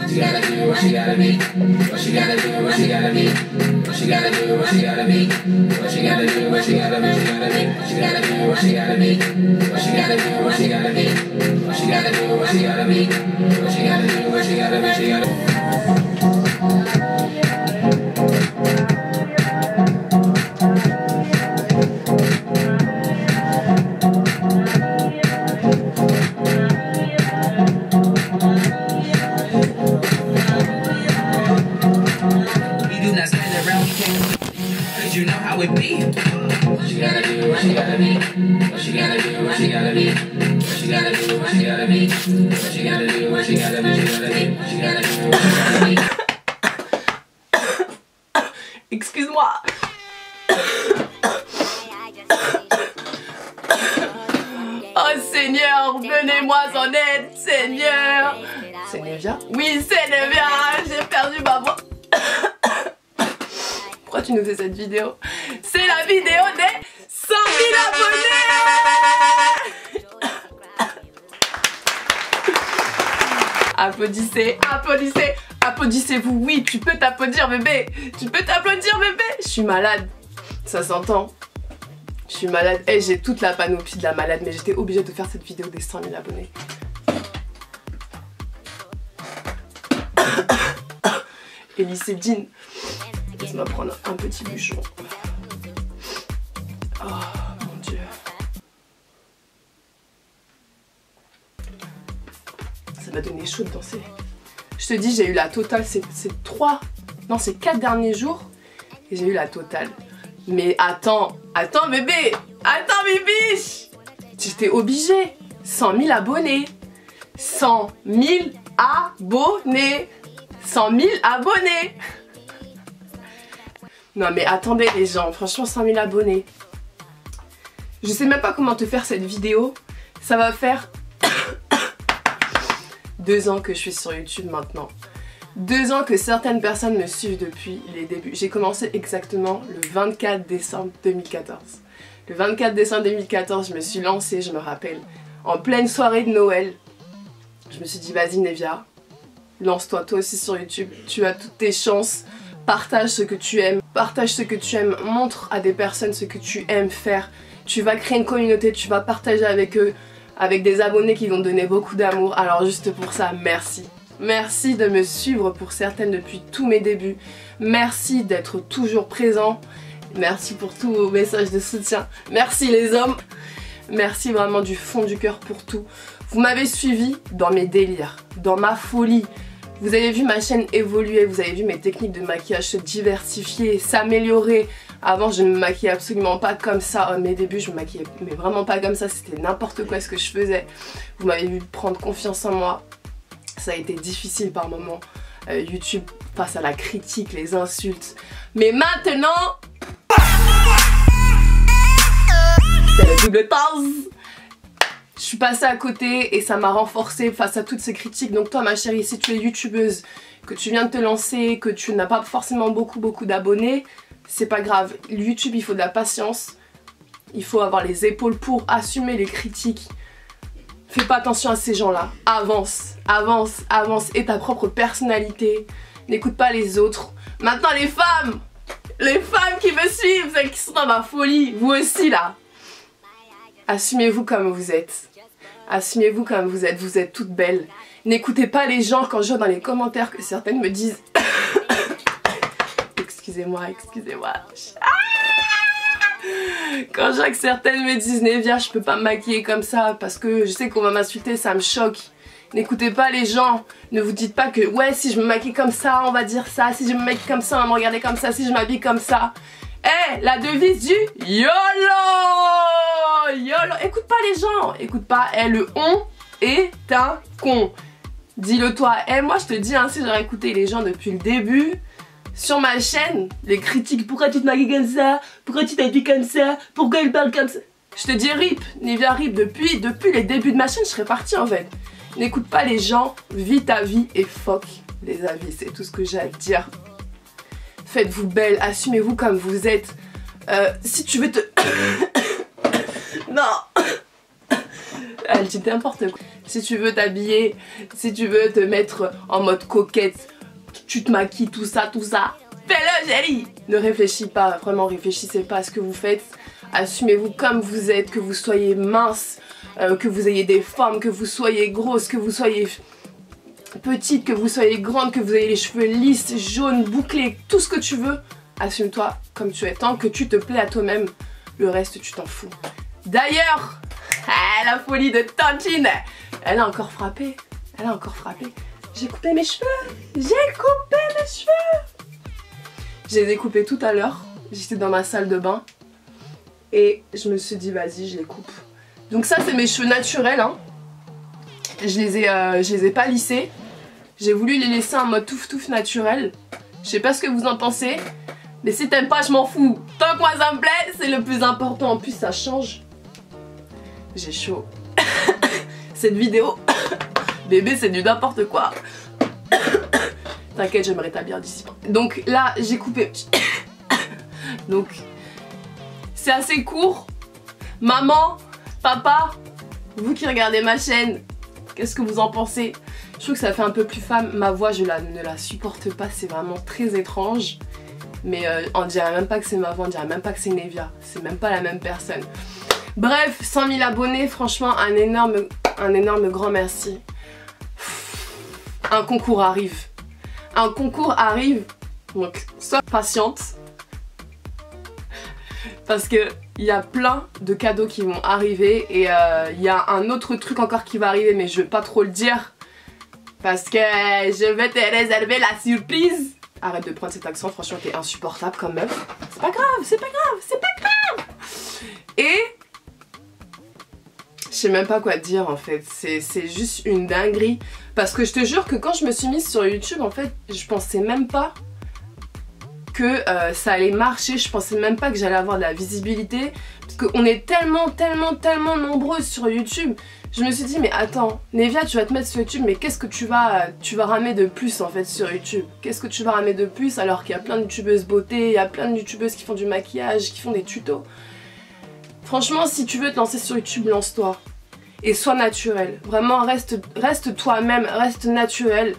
She gotta do what she gotta be. What she gotta do, what she gotta be. What she gotta do, what she gotta be. What she gotta do, what she gotta be. She gotta do what she gotta be. What she gotta do, what she gotta be. What she gotta do, what she gotta be. What she gotta do, what she gotta be. She gotta. You know how it be. What she gotta do, what she gotta be. What she gotta do, what she gotta be. What she gotta do, what she gotta be. What she gotta do, what she gotta be. What she gotta do, what she gotta be. Excuse-moi. Oh Seigneur, venez-moi en aide, Seigneur. C'est Nevia? Oui, c'est Nevia. J'ai perdu ma voix. Pourquoi tu nous fais cette vidéo? C'est la vidéo des 100 000 abonnés. Applaudissez, applaudissez, applaudissez-vous. Oui, tu peux t'applaudir bébé. Tu peux t'applaudir bébé. Je suis malade, ça s'entend. Je suis malade. Hey, j'ai toute la panoplie de la malade, mais j'étais obligée de faire cette vidéo des 100 000 abonnés. Elise Jean. Laisse-moi prendre un petit bûcheron. Oh mon Dieu. Ça m'a donné chaud de danser. Je te dis, j'ai eu la totale. C'est 4 derniers jours. Et j'ai eu la totale. Mais attends bébé. Attends bibiche. J'étais obligée. 100 000 abonnés. 100 000 abonnés. 100 000 abonnés. Non mais attendez les gens, franchement 100 000 abonnés. Je sais même pas comment te faire cette vidéo. Ça va faire 2 ans que je suis sur YouTube maintenant. 2 ans que certaines personnes me suivent depuis les débuts. J'ai commencé exactement le 24 décembre 2014. Le 24 décembre 2014, je me suis lancée, je me rappelle, en pleine soirée de Noël. Je me suis dit vas-y Nevia, lance-toi toi aussi sur YouTube, tu as toutes tes chances. Partage ce que tu aimes, montre à des personnes ce que tu aimes faire. Tu vas créer une communauté, tu vas partager avec eux, avec des abonnés qui vont te donner beaucoup d'amour. Alors juste pour ça, merci. Merci de me suivre pour certaines depuis tous mes débuts. Merci d'être toujours présent. Merci pour tous vos messages de soutien. Merci les hommes. Merci vraiment du fond du cœur pour tout. Vous m'avez suivi dans mes délires, dans ma folie. Vous avez vu ma chaîne évoluer, vous avez vu mes techniques de maquillage se diversifier, s'améliorer. Avant je ne me maquillais absolument pas comme ça, à mes débuts je me maquillais mais vraiment pas comme ça, c'était n'importe quoi ce que je faisais. Vous m'avez vu prendre confiance en moi, ça a été difficile par moments. YouTube face à la critique, les insultes. Mais maintenant, c'est le double tasse. Je suis passée à côté et ça m'a renforcée face à toutes ces critiques. Donc toi ma chérie, si tu es youtubeuse, que tu viens de te lancer, que tu n'as pas forcément beaucoup d'abonnés, c'est pas grave. YouTube il faut de la patience, il faut avoir les épaules pour assumer les critiques. Fais pas attention à ces gens-là, avance, avance, avance, aie ta propre personnalité, n'écoute pas les autres. Maintenant les femmes qui me suivent, celles qui sont dans ma folie, vous aussi là. Assumez-vous comme vous êtes. Assumez-vous comme vous êtes toutes belles. N'écoutez pas les gens quand je vois dans les commentaires que certaines me disent excusez-moi. Quand je vois que certaines me disent Nevia, je peux pas me maquiller comme ça parce que je sais qu'on va m'insulter, ça me choque. N'écoutez pas les gens. Ne vous dites pas que ouais, si je me maquille comme ça, on va dire ça. Si je me maquille comme ça, on va me regarder comme ça. Si je m'habille comme ça. Eh, la devise du YOLO! YOLO! Écoute pas les gens, écoute pas. Eh, le on est un con. Dis-le toi. Eh, moi je te dis, hein, si j'aurais écouté les gens depuis le début, sur ma chaîne, les critiques, pourquoi tu te maquilles comme ça? Pourquoi tu t'habilles comme ça? Pourquoi il parle comme ça? Je te dis rip, Nevia rip, depuis les débuts de ma chaîne, je serais partie en fait. N'écoute pas les gens, vis ta vie et fuck les avis, c'est tout ce que j'ai à te dire. Faites-vous belle, assumez-vous comme vous êtes. Si tu veux te... non. Elle dit n'importe quoi. Si tu veux t'habiller, si tu veux te mettre en mode coquette, tu te maquilles, tout ça, fais-le chérie. Ne réfléchis pas, vraiment réfléchissez pas à ce que vous faites. Assumez-vous comme vous êtes, que vous soyez mince, que vous ayez des formes, que vous soyez grosse, que vous soyez petite, que vous soyez grande, que vous ayez les cheveux lisses, jaunes, bouclés, tout ce que tu veux. Assume-toi comme tu es, tant que tu te plais à toi-même, le reste tu t'en fous. D'ailleurs, la folie de Tantine, elle a encore frappé, J'ai coupé mes cheveux, Je les ai coupés tout à l'heure, j'étais dans ma salle de bain et je me suis dit vas-y je les coupe. Donc ça c'est mes cheveux naturels hein. Je les ai pas lissés. J'ai voulu les laisser en mode touffe naturel. Je sais pas ce que vous en pensez. Mais si t'aimes pas je m'en fous. Tant que moi ça me plaît c'est le plus important. En plus ça change. J'ai chaud. Cette vidéo bébé c'est du n'importe quoi. T'inquiète je vais me rétablir d'ici. Donc là j'ai coupé. Donc c'est assez court. Maman, papa, vous qui regardez ma chaîne, qu'est-ce que vous en pensez? Je trouve que ça fait un peu plus femme. Ma voix je ne la supporte pas, c'est vraiment très étrange. Mais on dirait même pas que c'est ma voix, on dirait même pas que c'est Nevia. C'est même pas la même personne. Bref, 100 000 abonnés, franchement un énorme grand merci. Un concours arrive. Donc sois patiente. Parce que il y a plein de cadeaux qui vont arriver et il y a un autre truc encore qui va arriver mais je vais pas trop le dire parce que je vais te réserver la surprise. Arrête de prendre cet accent, franchement t'es insupportable comme meuf. C'est pas grave. Et je sais même pas quoi te dire en fait, c'est juste une dinguerie. Parce que je te jure que quand je me suis mise sur YouTube en fait je pensais même pas que ça allait marcher, je pensais même pas que j'allais avoir de la visibilité parce qu'on est tellement nombreuses sur YouTube. Je me suis dit mais attends, Nevia tu vas te mettre sur YouTube mais qu'est-ce que tu vas ramener de plus en fait sur YouTube? Qu'est-ce que tu vas ramener de plus alors qu'il y a plein de youtubeuses beauté, il y a plein de youtubeuses qui font du maquillage, qui font des tutos. Franchement si tu veux te lancer sur YouTube, lance-toi et sois naturel. Vraiment reste toi-même, reste naturel.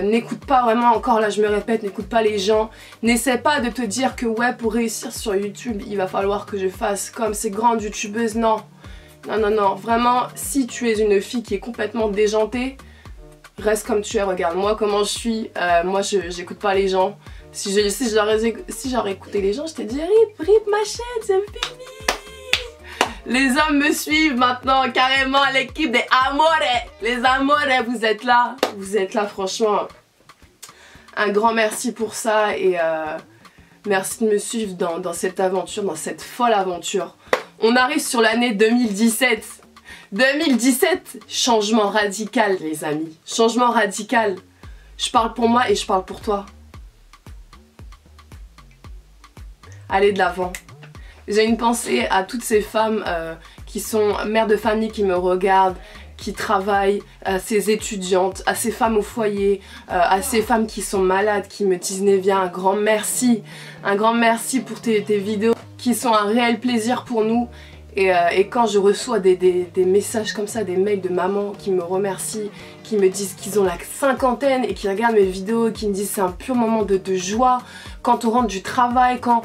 N'écoute pas vraiment, encore là je me répète, n'écoute pas les gens. N'essaie pas de te dire que ouais pour réussir sur YouTube il va falloir que je fasse comme ces grandes youtubeuses. Non, vraiment si tu es une fille qui est complètement déjantée, reste comme tu es, regarde moi comment je suis. Moi j'écoute pas les gens. Si j'aurais écouté les gens je t'ai dit rip ma chaîne c'est fini. Les hommes me suivent maintenant, carrément, l'équipe des Amores. Les Amores, vous êtes là franchement. Un grand merci pour ça et merci de me suivre dans cette aventure, dans cette folle aventure. On arrive sur l'année 2017. 2017, changement radical les amis, changement radical. Je parle pour moi et je parle pour toi. Allez de l'avant. J'ai une pensée à toutes ces femmes qui sont mères de famille qui me regardent, qui travaillent, à ces étudiantes, à ces femmes au foyer, à ces femmes qui sont malades, qui me disent Nevia, un grand merci pour tes vidéos qui sont un réel plaisir pour nous. Et quand je reçois des messages comme ça, des mails de mamans qui me remercient, qui me disent qu'ils ont la cinquantaine et qui regardent mes vidéos, qui me disent c'est un pur moment de joie, quand on rentre du travail, quand...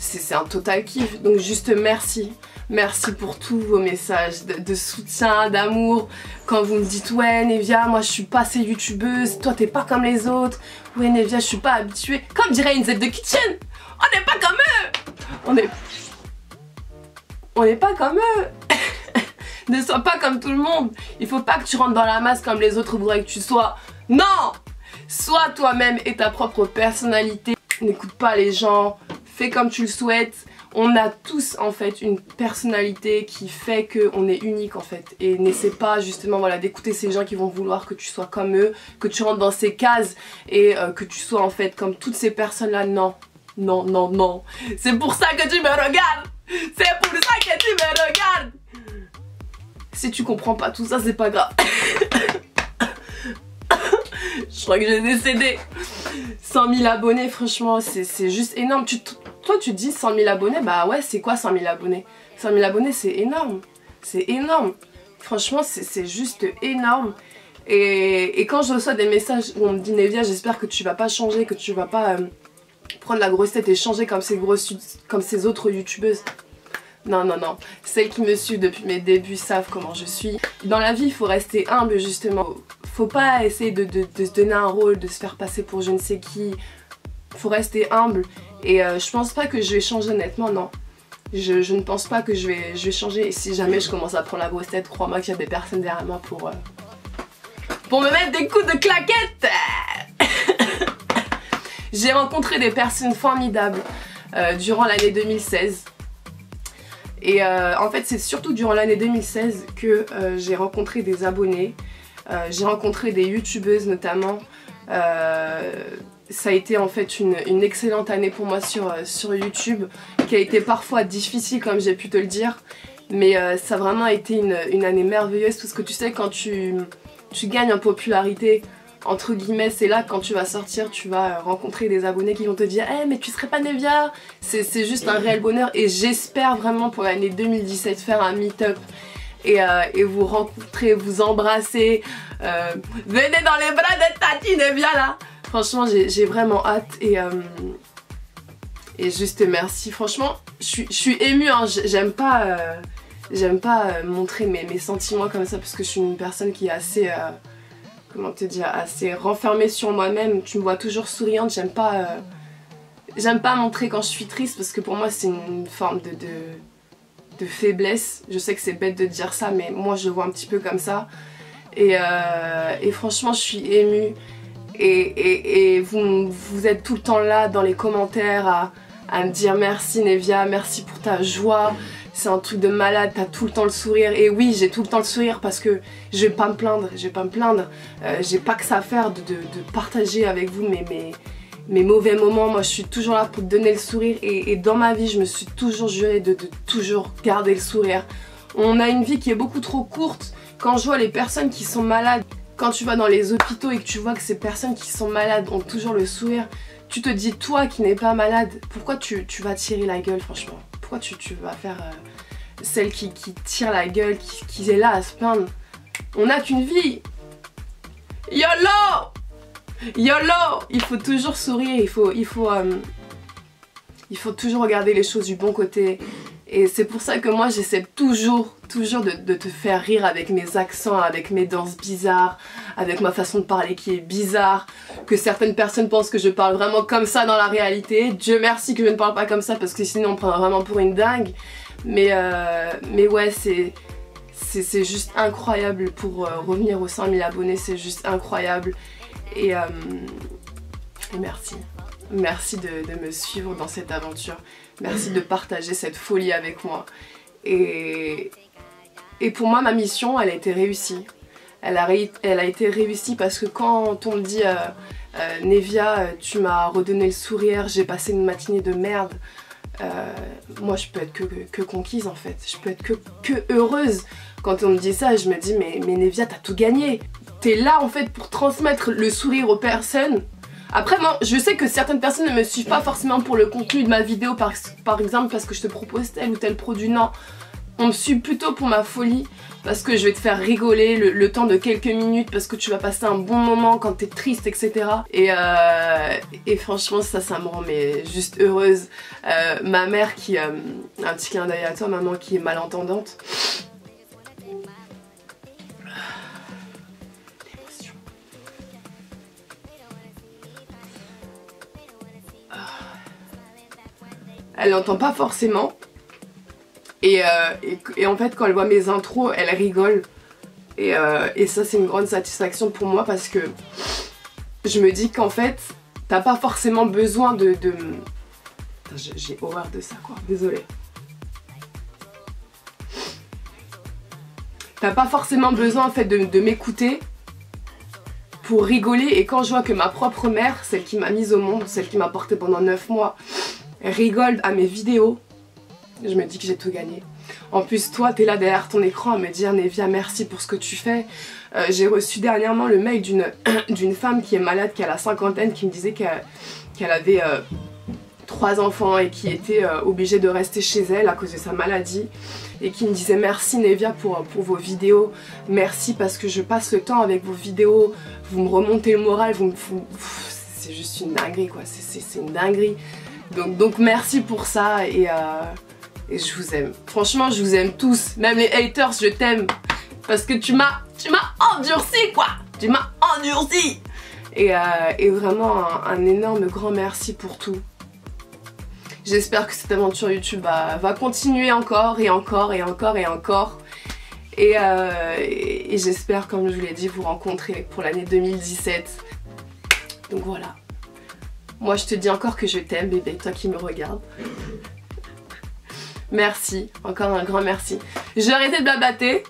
C'est un total kiff, donc juste merci. Merci pour tous vos messages de soutien, d'amour. Quand vous me dites ouais Nevia, moi je suis pas assez youtubeuse, toi t'es pas comme les autres. Ouais Nevia, je suis pas habituée. Comme dirait une Z de Kitchen, on n'est pas comme eux. On n'est pas comme eux. Ne sois pas comme tout le monde. Il faut pas que tu rentres dans la masse comme les autres voudraient que tu sois. Non! Sois toi-même et ta propre personnalité. N'écoute pas les gens. Fais comme tu le souhaites. On a tous en fait une personnalité qui fait qu'on est unique en fait. Et n'essaie pas justement voilà, d'écouter ces gens qui vont vouloir que tu sois comme eux, que tu rentres dans ces cases et que tu sois en fait comme toutes ces personnes-là. Non, non, non, non. C'est pour ça que tu me regardes. C'est pour ça que tu me regardes. Si tu comprends pas tout ça, c'est pas grave. Je crois que j'ai décédé. 100 000 abonnés, franchement, c'est juste énorme. Toi, tu te dis 100 000 abonnés, bah ouais, c'est quoi 100 000 abonnés? 100 000 abonnés, c'est énorme. C'est énorme. Franchement, c'est juste énorme. Et quand je reçois des messages où on me dit Nevia, j'espère que tu vas pas changer, que tu vas pas prendre la grosse tête et changer comme ces autres youtubeuses. Non, non, non. Celles qui me suivent depuis mes débuts savent comment je suis. Dans la vie, il faut rester humble justement. Faut pas essayer de se donner un rôle, de se faire passer pour je ne sais qui. Faut rester humble. Et je pense pas que je vais changer honnêtement, non. Je ne pense pas que je vais changer. Et si jamais je commence à prendre la grosse tête, crois-moi qu'il y a des personnes derrière moi pour me mettre des coups de claquette. J'ai rencontré des personnes formidables durant l'année 2016. Et en fait c'est surtout durant l'année 2016 que j'ai rencontré des abonnés. J'ai rencontré des youtubeuses notamment. Ça a été en fait une excellente année pour moi sur YouTube, qui a été parfois difficile comme j'ai pu te le dire. Mais ça a vraiment été une année merveilleuse, parce que tu sais quand tu gagnes en popularité, entre guillemets, c'est là quand tu vas sortir, tu vas rencontrer des abonnés qui vont te dire hey, mais tu serais pas Nevia. C'est juste un réel bonheur et j'espère vraiment pour l'année 2017 faire un meet-up et vous rencontrer, vous embrasser, venez dans les bras de Tati Nevia là. Franchement j'ai vraiment hâte et juste merci. Franchement je suis émue, hein. J'aime pas montrer mes sentiments comme ça parce que je suis une personne qui est assez comment te dire, assez renfermée sur moi-même. Tu me vois toujours souriante, j'aime pas montrer quand je suis triste parce que pour moi c'est une forme de faiblesse. Je sais que c'est bête de dire ça mais moi je le vois un petit peu comme ça et franchement je suis émue et vous êtes tout le temps là dans les commentaires à me dire merci Nevia, merci pour ta joie. C'est un truc de malade, t'as tout le temps le sourire. Et oui, j'ai tout le temps le sourire parce que je vais pas me plaindre, j'ai pas que ça à faire de partager avec vous mes mauvais moments. Moi je suis toujours là pour te donner le sourire et dans ma vie je me suis toujours juré de toujours garder le sourire. On a une vie qui est beaucoup trop courte. Quand je vois les personnes qui sont malades, quand tu vas dans les hôpitaux et que tu vois que ces personnes qui sont malades ont toujours le sourire, tu te dis toi qui n'es pas malade, pourquoi tu vas tirer la gueule franchement? Pourquoi tu vas faire celle qui tire la gueule, qui est là à se plaindre? On n'a qu'une vie. YOLO! YOLO! Il faut toujours sourire, il faut toujours regarder les choses du bon côté. Et c'est pour ça que moi j'essaie toujours de te faire rire avec mes accents, avec mes danses bizarres, avec ma façon de parler qui est bizarre, que certaines personnes pensent que je parle vraiment comme ça dans la réalité. Dieu merci que je ne parle pas comme ça parce que sinon on me prend vraiment pour une dingue. Mais ouais, c'est juste incroyable pour revenir aux 100 000 abonnés, c'est juste incroyable. Et merci. Merci de me suivre dans cette aventure. Merci de partager cette folie avec moi. Et pour moi, ma mission, elle a été réussie. Elle a été réussie parce que quand on me dit Nevia, tu m'as redonné le sourire, j'ai passé une matinée de merde, moi je peux être que conquise en fait. Je peux être que heureuse. Quand on me dit ça, je me dis mais Nevia, t'as tout gagné. T'es là en fait pour transmettre le sourire aux personnes. Après moi je sais que certaines personnes ne me suivent pas forcément pour le contenu de ma vidéo par exemple parce que je te propose tel ou tel produit, non. On me suit plutôt pour ma folie parce que je vais te faire rigoler le temps de quelques minutes parce que tu vas passer un bon moment quand t'es triste etc. Et franchement ça me rend mais juste heureuse. Ma mère qui, un petit clin d'œil à toi maman qui est malentendante. Elle n'entend pas forcément et en fait quand elle voit mes intros elle rigole et ça c'est une grande satisfaction pour moi parce que je me dis qu'en fait t'as pas forcément besoin de... J'ai horreur de ça quoi, désolée. T'as pas forcément besoin en fait de m'écouter pour rigoler et quand je vois que ma propre mère, celle qui m'a mise au monde, celle qui m'a portée pendant 9 mois, rigole à mes vidéos, je me dis que j'ai tout gagné. En plus toi t'es là derrière ton écran à me dire Nevia merci pour ce que tu fais. J'ai reçu dernièrement le mail d'une femme qui est malade, qui a la cinquantaine, qui me disait qu'elle avait 3 enfants et qui était obligée de rester chez elle à cause de sa maladie et qui me disait merci Nevia pour vos vidéos, merci parce que je passe le temps avec vos vidéos, vous me remontez le moral, c'est juste une dinguerie quoi, c'est une dinguerie. Donc merci pour ça et je vous aime. Franchement je vous aime tous, même les haters je t'aime parce que tu m'as endurci quoi, tu m'as endurci. Et vraiment un énorme grand merci pour tout. J'espère que cette aventure YouTube va continuer encore et encore et encore et encore. Et j'espère, comme je vous l'ai dit, vous rencontrer pour l'année 2017. Donc voilà. Moi je te dis encore que je t'aime bébé, toi qui me regardes. Merci, encore un grand merci. J'ai arrêté de blablater.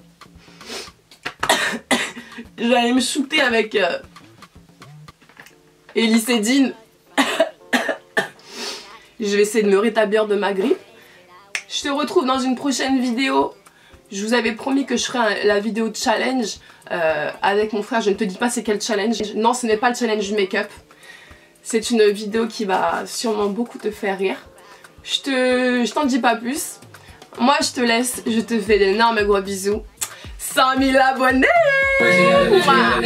Je vais aller me shooter avec Elicédine. Je vais essayer de me rétablir de ma grippe. Je te retrouve dans une prochaine vidéo. Je vous avais promis que je ferais la vidéo de challenge avec mon frère. Je ne te dis pas c'est quel challenge. Non, ce n'est pas le challenge du make-up. C'est une vidéo qui va sûrement beaucoup te faire rire. Je t'en dis pas plus. Moi je te laisse. Je te fais d'énormes gros bisous. 100 000 abonnés! Wow.